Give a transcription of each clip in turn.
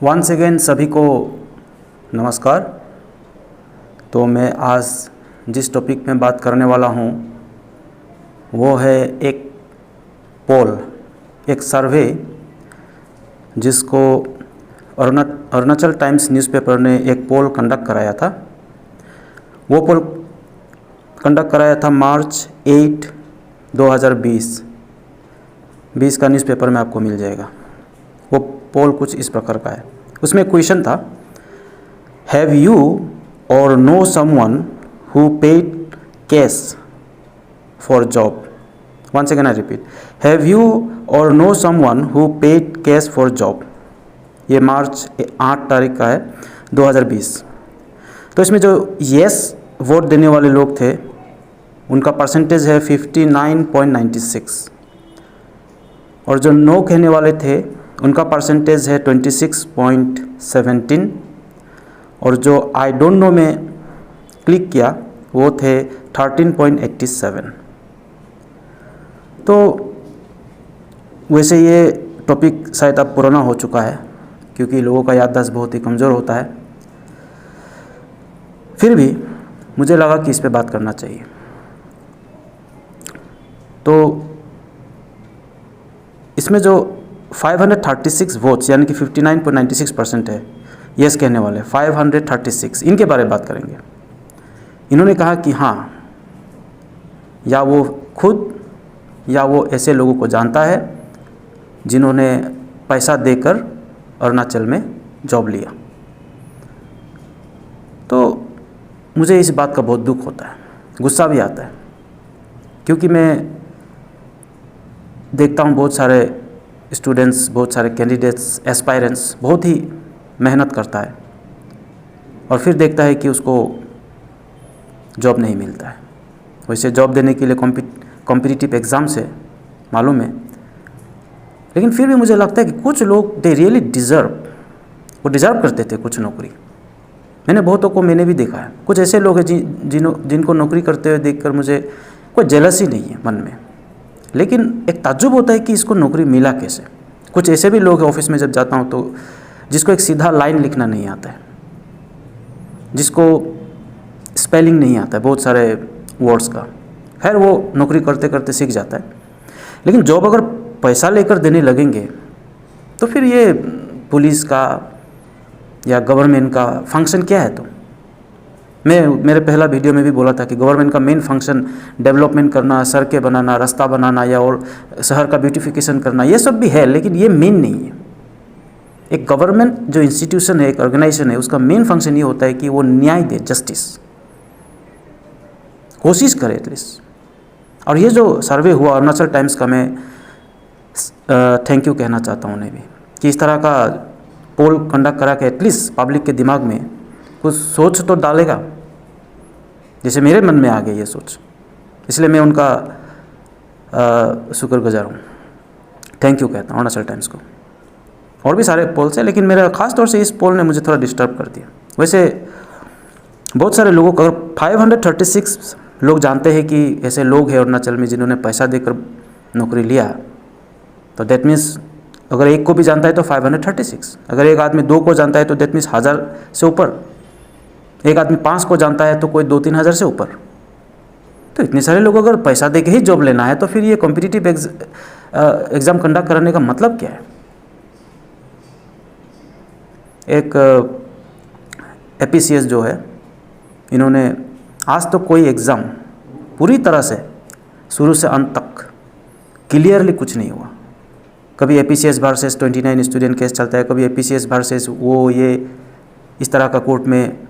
Once again सभी को नमस्कार। तो मैं आज जिस टॉपिक में बात करने वाला हूँ वो है एक पोल, एक सर्वे जिसको अरुणाचल टाइम्स न्यूज़पेपर ने एक पोल कंडक्ट कराया था। वो पोल कंडक्ट कराया था मार्च 8, 2020 का न्यूज़पेपर में आपको मिल जाएगा। वो पोल कुछ इस प्रकार का है। उसमें क्वेश्चन था, have you or know someone who paid cash for job. Once again I repeat, have you or know someone who paid cash for job. ये मार्च 8 तारीख का है 2020। तो इसमें जो येस वोट देने वाले लोग थे उनका परसेंटेज है 59.96 और जो नो कहने वाले थे उनका परसेंटेज है 26.17 और जो आई डोंट नो में क्लिक किया वो थे 13.87। तो वैसे ये टॉपिक शायद अब पुराना हो चुका है क्योंकि लोगों का याददाश्त बहुत ही कमज़ोर होता है। फिर भी मुझे लगा कि इस पे बात करना चाहिए। तो इसमें जो 536 वोट्स यानी कि 59.96% है यस कहने वाले, 536 इनके बारे में बात करेंगे। इन्होंने कहा कि हाँ, या वो खुद या वो ऐसे लोगों को जानता है जिन्होंने पैसा देकर अरुणाचल में जॉब लिया। तो मुझे इस बात का बहुत दुख होता है, गुस्सा भी आता है, क्योंकि मैं देखता हूँ बहुत सारे स्टूडेंट्स, बहुत सारे कैंडिडेट्स, एस्पायरेंट्स बहुत ही मेहनत करता है और फिर देखता है कि उसको जॉब नहीं मिलता है। वैसे जॉब देने के लिए कॉम्पिटिटिव एग्ज़ाम से मालूम है, लेकिन फिर भी मुझे लगता है कि कुछ लोग दे रियली डिज़र्व, वो डिज़र्व करते थे कुछ नौकरी। मैंने बहुतों को मैंने भी देखा है। कुछ ऐसे लोग हैं जिनको नौकरी करते हुए देखकर मुझे कोई जेलसी नहीं है मन में, लेकिन एक ताज्जुब होता है कि इसको नौकरी मिला कैसे। कुछ ऐसे भी लोग हैं ऑफिस में जब जाता हूँ तो जिसको एक सीधा लाइन लिखना नहीं आता है, जिसको स्पेलिंग नहीं आता है बहुत सारे वर्ड्स का। खैर वो नौकरी करते करते सीख जाता है, लेकिन जॉब अगर पैसा लेकर देने लगेंगे तो फिर ये पुलिस का या गवर्नमेंट का फंक्शन क्या है। तो मैं मेरे पहला वीडियो में भी बोला था कि गवर्नमेंट का मेन फंक्शन डेवलपमेंट करना, सड़कें बनाना, रास्ता बनाना या और शहर का ब्यूटिफिकेशन करना, ये सब भी है, लेकिन ये मेन नहीं है। एक गवर्नमेंट जो इंस्टीट्यूशन है, एक ऑर्गेनाइजेशन है, उसका मेन फंक्शन ये होता है कि वो न्याय दे, जस्टिस कोशिश करे एटलीस्ट। और ये जो सर्वे हुआ अरुणाचल टाइम्स का, मैं थैंक यू कहना चाहता हूँ उन्हें भी कि इस तरह का पोल कंडक्ट करा के एटलीस्ट पब्लिक के दिमाग में कुछ सोच तो डालेगा, जैसे मेरे मन में आ गई ये सोच। इसलिए मैं उनका शुक्रगुजार हूँ, थैंक यू कहता हूँ अरुणाचल टाइम्स को। और भी सारे पोल्स हैं, लेकिन मेरा ख़ास तौर से इस पोल ने मुझे थोड़ा डिस्टर्ब कर दिया। वैसे बहुत सारे लोगों को, अगर 536 लोग जानते हैं कि ऐसे लोग हैं अरुणाचल में जिन्होंने पैसा देकर नौकरी लिया, तो दैट मीन्स अगर एक को भी जानता है तो 536, अगर एक आदमी 2 को जानता है तो दैट मीन्स 1000 से ऊपर, एक आदमी 5 को जानता है तो कोई 2-3 हज़ार से ऊपर। तो इतने सारे लोग अगर पैसा दे के ही जॉब लेना है तो फिर ये कॉम्पिटिटिव एग्ज़ाम कंडक्ट कराने का मतलब क्या है। एक APCS जो है, इन्होंने आज तो कोई एग्ज़ाम पूरी तरह से शुरू से अंत तक क्लियरली कुछ नहीं हुआ। कभी APCS वर्सेस 29 स्टूडेंट केस चलता है, कभी APCS वर्सेस वो ये इस तरह का कोर्ट में।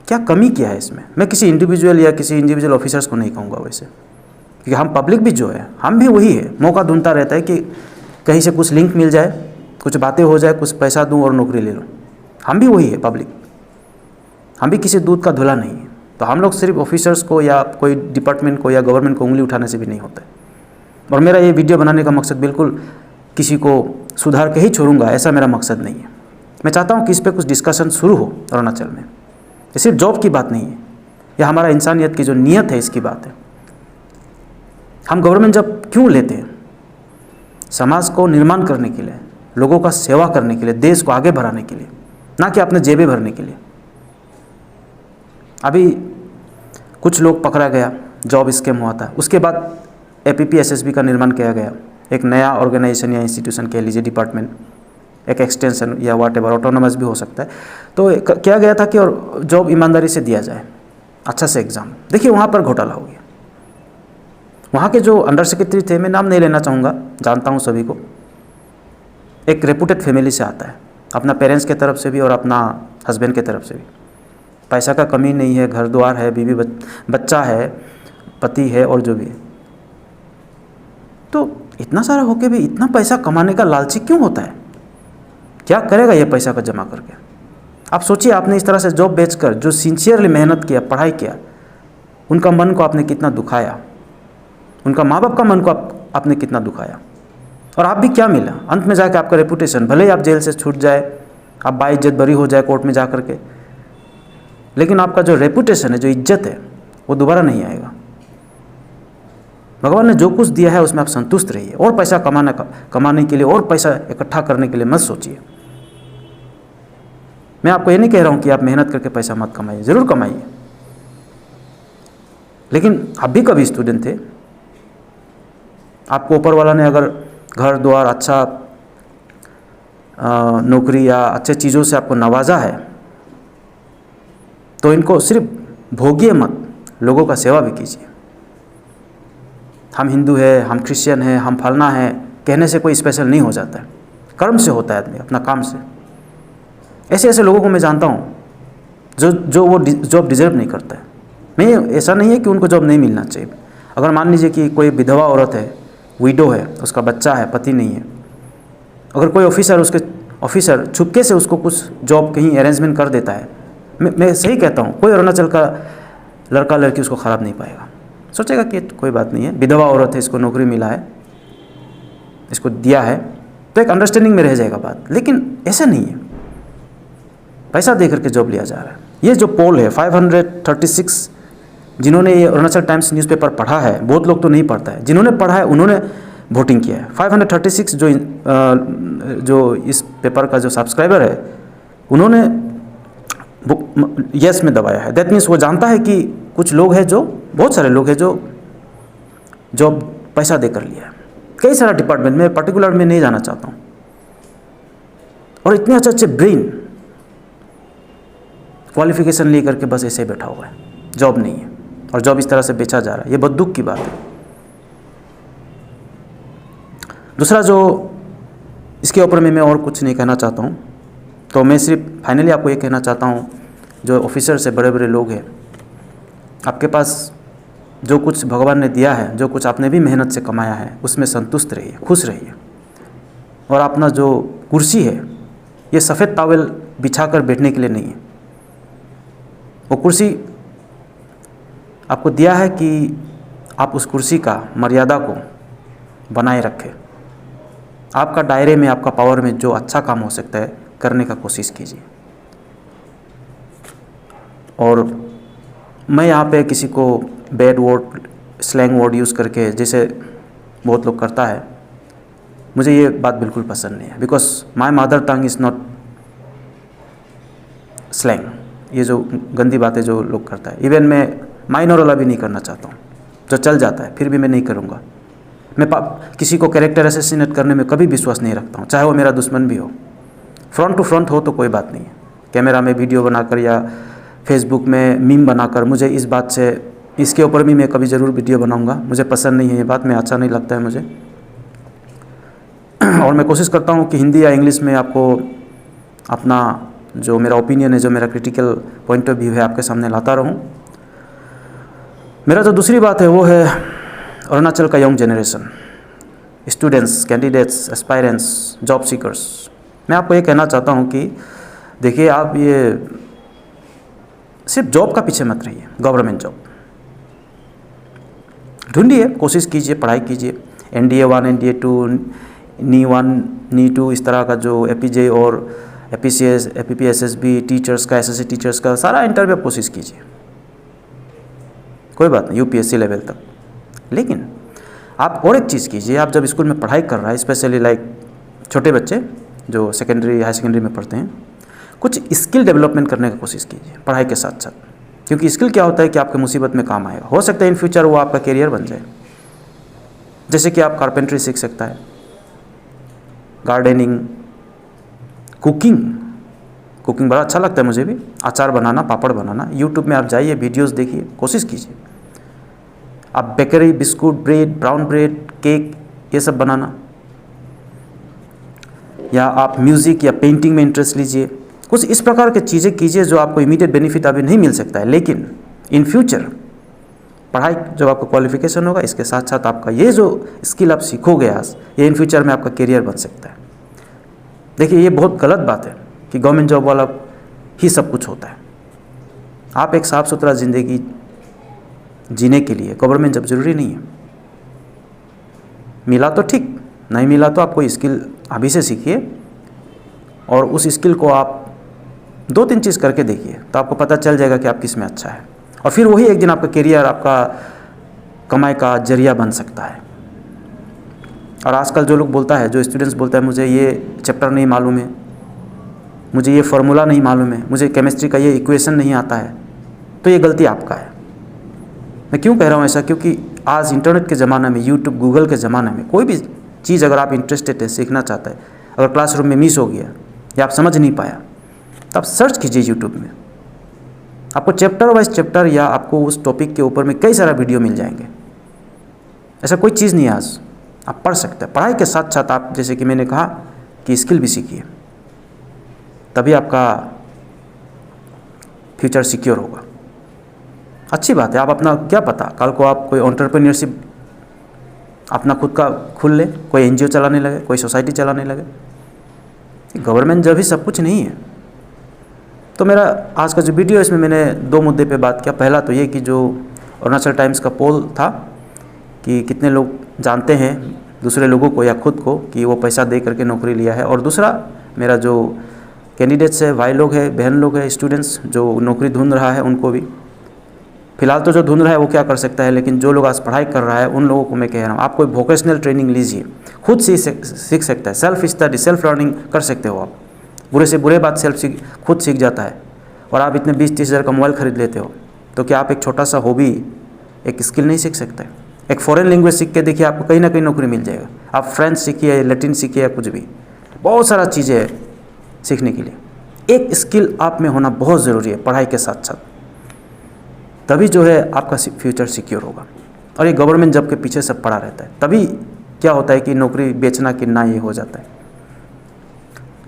क्या कमी किया है इसमें। मैं किसी इंडिविजुअल ऑफिसर्स को नहीं कहूँगा वैसे, क्योंकि हम पब्लिक भी जो है, हम भी वही है, मौका ढूंढता रहता है कि कहीं से कुछ लिंक मिल जाए, कुछ बातें हो जाए, कुछ पैसा दूँ और नौकरी ले लूँ। हम भी वही है पब्लिक, हम भी किसी दूध का धुला नहीं है। तो हम लोग सिर्फ ऑफिसर्स को या कोई डिपार्टमेंट को या गवर्नमेंट को उंगली उठाने से भी नहीं होता है। और मेरा ये वीडियो बनाने का मकसद बिल्कुल किसी को सुधार के ही छोड़ूंगा, ऐसा मेरा मकसद नहीं है। मैं चाहता हूँ कि इस पर कुछ डिस्कशन शुरू हो अरुणाचल में। ये सिर्फ जॉब की बात नहीं है, यह हमारा इंसानियत की जो नीयत है इसकी बात है। हम गवर्नमेंट जब क्यों लेते हैं? समाज को निर्माण करने के लिए, लोगों का सेवा करने के लिए, देश को आगे बढ़ाने के लिए, ना कि अपने जेबें भरने के लिए। अभी कुछ लोग पकड़ा गया, जॉब स्कैम हुआ था, उसके बाद APPSSB का निर्माण किया गया, एक नया ऑर्गेनाइजेशन या इंस्टीट्यूशन कह लीजिए, डिपार्टमेंट, एक एक्सटेंशन या वाट एवर, ऑटोनोमस भी हो सकता है। तो किया गया था कि और जॉब ईमानदारी से दिया जाए, अच्छा से एग्ज़ाम। देखिए वहाँ पर घोटाला हो गया। वहाँ के जो अंडर सेक्रेटरी थे, मैं नाम नहीं लेना चाहूँगा, जानता हूँ सभी को, एक रेपुटेड फैमिली से आता है, अपना पेरेंट्स के तरफ से भी और अपना हस्बैंड के तरफ से भी। पैसा का कमी नहीं है, घर द्वार है, बीवी बच्चा है, पति है और जो भी है। तो इतना सारा होके भी इतना पैसा कमाने का लालची क्यों होता है? क्या करेगा ये पैसा का जमा करके? आप सोचिए, आपने इस तरह से जॉब बेचकर जो सिंसियरली मेहनत किया, पढ़ाई किया, उनका मन को आपने कितना दुखाया, उनका माँ बाप का मन को आपने कितना दुखाया, और आप भी क्या मिला? अंत में जाके आपका रेपुटेशन, भले ही आप जेल से छूट जाए, आप बाइज्जत बरी हो जाए कोर्ट में जा कर के, लेकिन आपका जो रेपुटेशन है, जो इज्जत है, वो दोबारा नहीं आएगा। भगवान ने जो कुछ दिया है उसमें आप संतुष्ट रहिए, और पैसा कमाने के लिए और पैसा इकट्ठा करने के लिए मत सोचिए। मैं आपको ये नहीं कह रहा हूँ कि आप मेहनत करके पैसा मत कमाइए, ज़रूर कमाइए, लेकिन आप भी कभी स्टूडेंट थे, आपको ऊपर वाला ने अगर घर द्वार, अच्छा नौकरी या अच्छे चीज़ों से आपको नवाजा है, तो इनको सिर्फ भोगिए मत, लोगों का सेवा भी कीजिए। हम हिंदू है, हम क्रिश्चियन है, हम फलना है कहने से कोई स्पेशल नहीं हो जाता है, कर्म से होता है आदमी, अपना काम से। ऐसे ऐसे लोगों को मैं जानता हूँ जो वो जॉब डिजर्व नहीं करता है। मैं ऐसा नहीं है कि उनको जॉब नहीं मिलना चाहिए। अगर मान लीजिए कि कोई विधवा औरत है, विडो है, उसका बच्चा है, पति नहीं है, अगर कोई ऑफिसर छुपके से उसको कुछ जॉब कहीं अरेंजमेंट कर देता है, मैं सही कहता हूँ, कोई अरुणाचल का लड़का लड़की उसको ख़राब नहीं पाएगा। सोचेगा कि कोई बात नहीं है, विधवा औरत है, इसको नौकरी मिला है, इसको दिया है, तो एक अंडरस्टैंडिंग में रह जाएगा बात। लेकिन ऐसा नहीं है, पैसा दे करके जॉब लिया जा रहा है। ये जो पोल है 536, जिन्होंने ये अरुणाचल टाइम्स न्यूज़पेपर पढ़ा है, बहुत लोग तो नहीं पढ़ता है, जिन्होंने पढ़ा है उन्होंने वोटिंग किया है। 536 जो इस पेपर का जो सब्सक्राइबर है, उन्होंने यस में दबाया है। दैट मीन्स वो जानता है कि कुछ लोग हैं, जो बहुत सारे लोग हैं जो जॉब पैसा देकर लिया है। कई सारा डिपार्टमेंट में, पर्टिकुलर में नहीं जाना चाहता हूँ, और इतने अच्छे अच्छे ब्रेन क्वालिफिकेशन ले करके बस ऐसे ही बैठा हुआ है, जॉब नहीं है, और जॉब इस तरह से बेचा जा रहा है। ये बहुत दुख की बात है। दूसरा जो इसके ऊपर में मैं और कुछ नहीं कहना चाहता हूँ, तो मैं सिर्फ फाइनली आपको ये कहना चाहता हूँ, जो ऑफिसर से बड़े बड़े लोग हैं, आपके पास जो कुछ भगवान ने दिया है, जो कुछ आपने भी मेहनत से कमाया है, उसमें संतुष्ट रहिए, खुश रहिए। और अपना जो कुर्सी है, ये सफ़ेद टॉवेल बिछा कर बैठने के लिए नहीं है। वो कुर्सी आपको दिया है कि आप उस कुर्सी का मर्यादा को बनाए रखें। आपका दायरे में, आपका पावर में जो अच्छा काम हो सकता है करने का कोशिश कीजिए। और मैं यहाँ पे किसी को bad word, slang word use करके, जैसे बहुत लोग करता है, मुझे ये बात बिल्कुल पसंद नहीं है। Because my mother tongue is not slang. ये जो गंदी बातें जो लोग करता है, इवन मैं माइनर वाला भी नहीं करना चाहता हूँ, जो चल जाता है फिर भी मैं नहीं करूँगा। मैं किसी को कैरेक्टर असैसिनेट करने में कभी विश्वास नहीं रखता हूँ, चाहे वो मेरा दुश्मन भी हो। फ्रंट टू फ्रंट हो तो कोई बात नहीं है, कैमरा में वीडियो बनाकर या फेसबुक में मीम बनाकर, मुझे इस बात से, इसके ऊपर भी मैं कभी ज़रूर वीडियो बनाऊंगा। मुझे पसंद नहीं है ये बात, मैं अच्छा नहीं लगता है मुझे। और मैं कोशिश करता हूँ कि हिंदी या इंग्लिश में आपको अपना जो मेरा ओपिनियन है, जो मेरा क्रिटिकल पॉइंट ऑफ व्यू है, आपके सामने लाता रहूँ। मेरा जो दूसरी बात है वो है अरुणाचल का young generation, students, candidates, aspirants, job seekers. मैं आपको ये कहना चाहता हूँ कि देखिए, आप ये सिर्फ जॉब का पीछे मत रहिए, गवर्नमेंट जॉब ढूंढिए, कोशिश कीजिए, पढ़ाई कीजिए। NDA 1, NDA 2, NE 1, NE 2, इस तरह का जो APJ और APCS, APPSSB टीचर्स का, SSC टीचर्स का सारा इंटरव्यू कोशिश कीजिए, कोई बात नहीं, UPSC लेवल तक। लेकिन आप और एक चीज़ कीजिए, आप जब स्कूल में पढ़ाई कर रहा है, स्पेशली लाइक छोटे बच्चे, जो सेकेंडरी हाई सेकेंडरी में पढ़ते हैं, कुछ स्किल डेवलपमेंट करने की कोशिश कीजिए पढ़ाई के साथ साथ, क्योंकि स्किल क्या होता है कि आपके मुसीबत में काम आएगा। हो सकता है इन फ्यूचर वो आपका करियर बन जाए। जैसे कि आप कारपेंट्री सीख सकता है, गार्डनिंग, कुकिंग बड़ा अच्छा लगता है मुझे भी, अचार बनाना, पापड़ बनाना। यूट्यूब में आप जाइए, वीडियोस देखिए, कोशिश कीजिए। आप bakery, biscuit, bread, brown bread, cake, ये सब बनाना, या आप म्यूज़िक या पेंटिंग में इंटरेस्ट लीजिए। कुछ इस प्रकार की चीज़ें कीजिए जो आपको इमीडिएट बेनिफिट अभी नहीं मिल सकता है, लेकिन इन फ्यूचर पढ़ाई जब आपका क्वालिफिकेशन होगा, इसके साथ साथ आपका ये जो स्किल आप सीखोगे आज, ये इन फ्यूचर में आपका करियर बन सकता है। देखिए, ये बहुत गलत बात है कि गवर्नमेंट जॉब वाला ही सब कुछ होता है। आप एक साफ़ सुथरा ज़िंदगी जीने के लिए गवर्नमेंट जॉब ज़रूरी नहीं है। मिला तो ठीक, नहीं मिला तो आप कोई स्किल अभी से सीखिए, और उस स्किल को आप 2-3 चीज़ करके देखिए, तो आपको पता चल जाएगा कि आप किस में अच्छा है, और फिर वही एक दिन आपका करियर, आपका कमाई का जरिया बन सकता है। और आजकल जो लोग बोलता है, जो स्टूडेंट्स बोलता है मुझे ये चैप्टर नहीं मालूम है, मुझे ये फार्मूला नहीं मालूम है, मुझे केमिस्ट्री का ये इक्वेशन नहीं आता है, तो ये गलती आपका है। मैं क्यों कह रहा हूँ ऐसा? क्योंकि आज इंटरनेट के ज़माने में, यूट्यूब, गूगल के ज़माने में, कोई भी चीज़ अगर आप इंटरेस्टेड है, सीखना चाहते हैं, अगर क्लासरूम में मिस हो गया या आप समझ नहीं पाया, तो आप सर्च कीजिए यूट्यूब में, आपको चैप्टर वाइज चैप्टर या आपको उस टॉपिक के ऊपर में कई सारा वीडियो मिल जाएंगे। ऐसा कोई चीज़ नहीं है, आज आप पढ़ सकते हैं। पढ़ाई के साथ साथ आप, जैसे कि मैंने कहा, कि स्किल भी सीखिए, तभी आपका फ्यूचर सिक्योर होगा। अच्छी बात है। आप अपना क्या पता, कल को आप कोई एंटरप्रेन्योरशिप अपना खुद का खुल ले, कोई एनजीओ चलाने लगे, कोई सोसाइटी चलाने लगे। गवर्नमेंट जब ही सब कुछ नहीं है। तो मेरा आज का जो वीडियो है, इसमें मैंने 2 मुद्दे पे बात किया। पहला तो ये कि जो अरुणाचल टाइम्स का पोल था कि कितने लोग जानते हैं दूसरे लोगों को या खुद को कि वो पैसा दे करके नौकरी लिया है, और दूसरा मेरा जो कैंडिडेट्स है, भाई लोग हैं, बहन लोग हैं, स्टूडेंट्स जो नौकरी ढूंढ रहा है, उनको भी फिलहाल तो जो ढूंढ रहा है वो क्या कर सकता है, लेकिन जो लोग आज पढ़ाई कर रहा है उन लोगों को मैं कह रहा हूँ, आप कोई वोकेशनल ट्रेनिंग लीजिए, खुद से सीख सकता है। सेल्फ स्टडी, सेल्फ लर्निंग कर सकते हो आप। बुरे से बुरे बात खुद सीख जाता है। और आप इतने 20-30 हज़ार का मोबाइल खरीद लेते हो, तो क्या आप एक छोटा सा हॉबी, एक स्किल नहीं सीख सकते? एक फॉरेन लैंग्वेज सीख के देखिए, आपको कहीं ना कहीं नौकरी मिल जाएगा। आप फ्रेंच सीखिए, लैटिन सीखिए, या कुछ भी, बहुत सारा चीज़ें है सीखने के लिए। एक स्किल आप में होना बहुत ज़रूरी है पढ़ाई के साथ साथ, तभी जो है आपका फ्यूचर सिक्योर होगा। और ये गवर्नमेंट जॉब के पीछे सब पड़ा रहता है, तभी क्या होता है कि नौकरी बेचना कितना ये हो जाता है।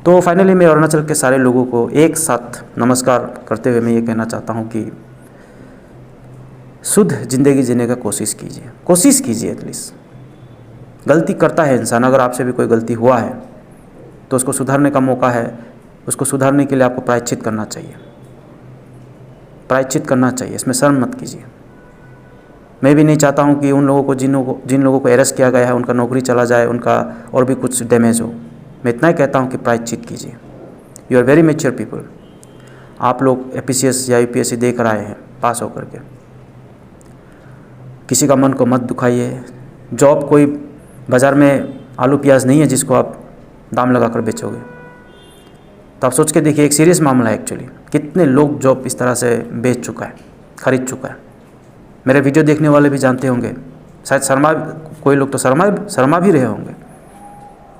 तो फाइनली मैं अरुणाचल के सारे लोगों को एक साथ नमस्कार करते हुए मैं ये कहना चाहता हूँ कि शुद्ध ज़िंदगी जीने का कोशिश कीजिए। एटलीस्ट गलती करता है इंसान, अगर आपसे भी कोई गलती हुआ है तो उसको सुधारने का मौका है। उसको सुधारने के लिए आपको प्रायश्चित करना चाहिए, इसमें शर्म मत कीजिए। मैं भी नहीं चाहता हूँ कि उन लोगों को जिन लोगों को अरेस्ट किया गया है उनका नौकरी चला जाए, उनका और भी कुछ डैमेज हो। मैं इतना ही कहता हूँ कि प्रायश्चित कीजिए। You are very mature people. आप लोग एपीसीएस या यूपीएससी दे कर आए हैं पास होकर के, किसी का मन को मत दुखाइए। जॉब कोई बाज़ार में आलू प्याज नहीं है जिसको आप दाम लगा कर बेचोगे। तो आप सोच के देखिए, एक सीरियस मामला है एक्चुअली। कितने लोग जॉब इस तरह से बेच चुका है, खरीद चुका है। मेरे वीडियो देखने वाले भी जानते होंगे, शायद कोई लोग तो शर्मा भी रहे होंगे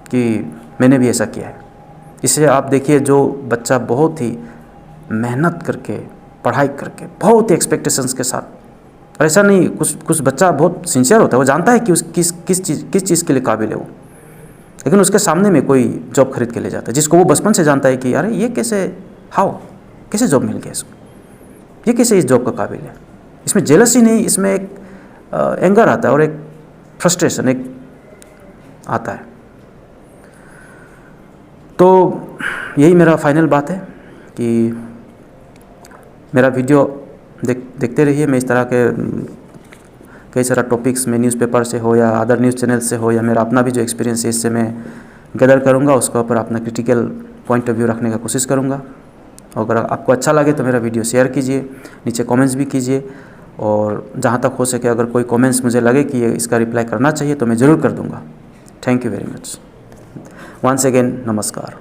कि मैंने भी ऐसा किया है। इससे आप देखिए, जो बच्चा बहुत ही मेहनत करके, पढ़ाई करके, बहुत ही एक्सपेक्टेशंस के साथ, और ऐसा नहीं, कुछ बच्चा बहुत सिंसियर होता है, वो जानता है कि किस चीज़ के लिए काबिल है वो, लेकिन उसके सामने में कोई जॉब खरीद के ले जाता है जिसको वो बचपन से जानता है कि अरे ये कैसे जॉब मिल गया इसको, ये कैसे इस जॉब का काबिल है। इसमें जेलसी नहीं, इसमें एक एंगर आता है और एक फ्रस्ट्रेशन एक आता है। तो यही मेरा फाइनल बात है कि मेरा वीडियो देखते रहिए। मैं इस तरह के कई सारा टॉपिक्स में न्यूज़पेपर से हो या अदर न्यूज़ चैनल से हो, या मेरा अपना भी जो एक्सपीरियंस है इससे मैं गैदर करूँगा, उसके ऊपर अपना क्रिटिकल पॉइंट ऑफ व्यू रखने का कोशिश करूँगा। अगर आपको अच्छा लगे तो मेरा वीडियो शेयर कीजिए, नीचे कमेंट्स भी कीजिए, और जहाँ तक हो सके अगर कोई कमेंट्स मुझे लगे कि इसका रिप्लाई करना चाहिए तो मैं ज़रूर कर दूँगा। Thank you very much. Once again नमस्कार।